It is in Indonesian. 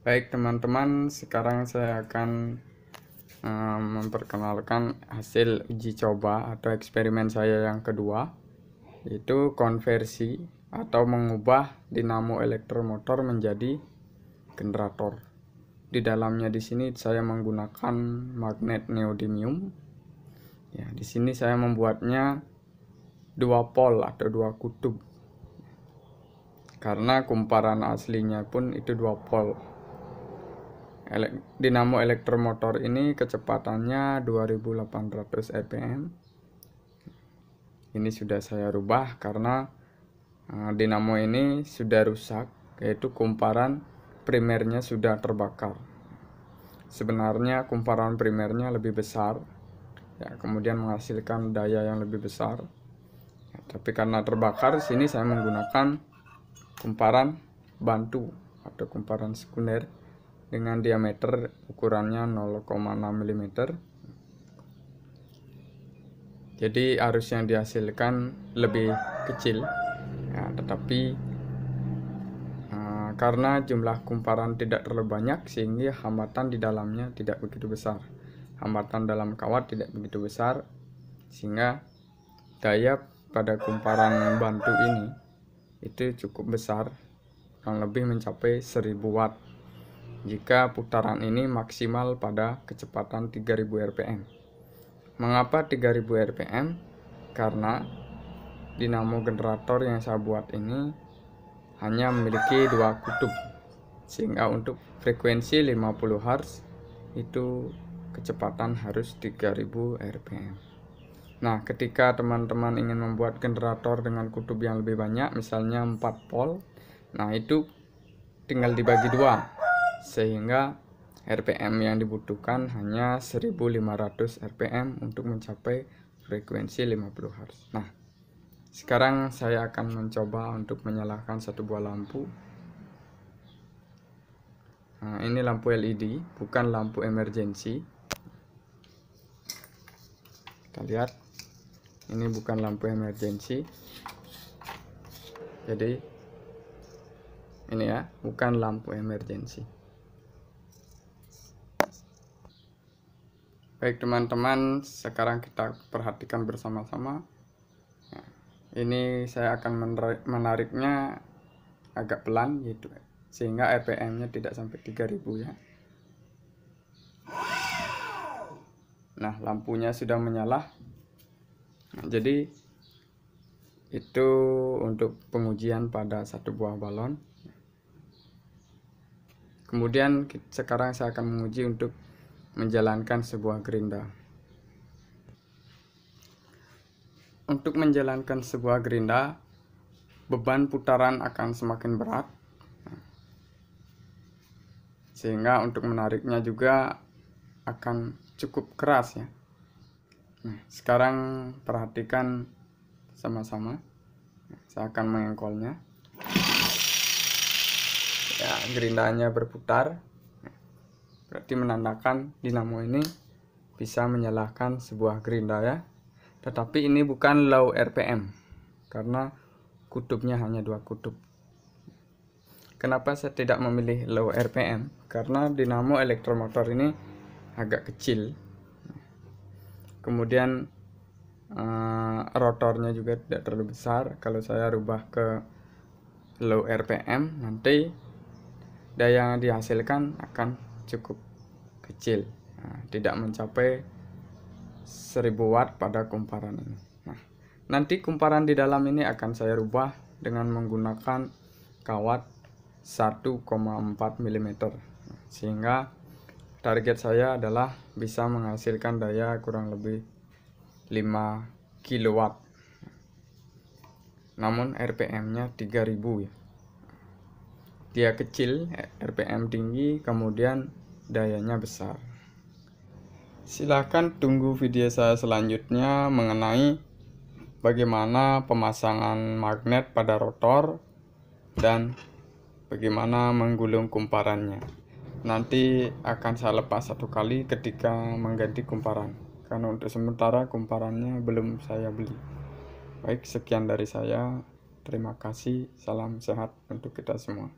Baik teman-teman, sekarang saya akan memperkenalkan hasil uji coba atau eksperimen saya yang kedua, yaitu konversi atau mengubah dinamo elektromotor menjadi generator. Di dalamnya di sini saya menggunakan magnet neodymium. Ya, di sini saya membuatnya dua pol atau dua kutub. Karena kumparan aslinya pun itu dua pol. Dinamo elektromotor ini kecepatannya 2800 rpm. Ini sudah saya rubah karena dinamo ini sudah rusak, yaitu kumparan primernya sudah terbakar. Sebenarnya kumparan primernya lebih besar, ya, kemudian menghasilkan daya yang lebih besar. Ya, tapi karena terbakar, sini saya menggunakan kumparan bantu atau kumparan sekunder dengan diameter ukurannya 0,6 mm. Jadi arus yang dihasilkan lebih kecil, ya, tetapi karena jumlah kumparan tidak terlalu banyak sehingga hambatan di dalamnya tidak begitu besar. Hambatan dalam kawat tidak begitu besar sehingga daya pada kumparan bantu ini itu cukup besar, kurang lebih mencapai 1000 watt jika putaran ini maksimal pada kecepatan 3000 rpm. Mengapa 3000 rpm? Karena dinamo generator yang saya buat ini hanya memiliki dua kutub, sehingga untuk frekuensi 50 Hz itu kecepatan harus 3000 rpm. Nah, ketika teman-teman ingin membuat generator dengan kutub yang lebih banyak, misalnya 4 pol, nah itu tinggal dibagi dua, sehingga rpm yang dibutuhkan hanya 1500 rpm untuk mencapai frekuensi 50 Hz. Nah, sekarang saya akan mencoba untuk menyalakan satu buah lampu. Nah, ini lampu LED, bukan lampu emergency. Kita lihat, ini bukan lampu emergency. Jadi ini ya, bukan lampu emergency. Baik teman-teman, sekarang kita perhatikan bersama-sama. Ini saya akan menariknya agak pelan gitu, sehingga rpm-nya tidak sampai 3000 ya. Nah, lampunya sudah menyala. Nah, jadi itu untuk pengujian pada satu buah balon. Kemudian sekarang saya akan menguji untuk menjalankan sebuah gerinda. Untuk menjalankan sebuah gerinda, beban putaran akan semakin berat, sehingga untuk menariknya juga akan cukup keras ya. Nah, sekarang perhatikan sama-sama. Saya akan mengengkolnya. Ya, gerindanya berputar. Berarti menandakan dinamo ini bisa menyalakan sebuah gerinda ya. Tetapi ini bukan low rpm karena kutubnya hanya dua kutub. Kenapa saya tidak memilih low rpm? Karena dinamo elektromotor ini agak kecil. Kemudian rotornya juga tidak terlalu besar. Kalau saya rubah ke low rpm, nanti daya yang dihasilkan akan cukup kecil, tidak mencapai 1000 watt pada kumparan ini. Nah, nanti kumparan di dalam ini akan saya rubah dengan menggunakan kawat 1,4 mm, sehingga target saya adalah bisa menghasilkan daya kurang lebih 5 kW. Namun rpm-nya 3000 ya. Dia kecil, rpm tinggi, kemudian dayanya besar. Silahkan tunggu video saya selanjutnya mengenai bagaimana pemasangan magnet pada rotor dan bagaimana menggulung kumparannya. Nanti akan saya lepas satu kali ketika mengganti kumparan, karena untuk sementara kumparannya belum saya beli. Baik, sekian dari saya. Terima kasih. Salam sehat untuk kita semua.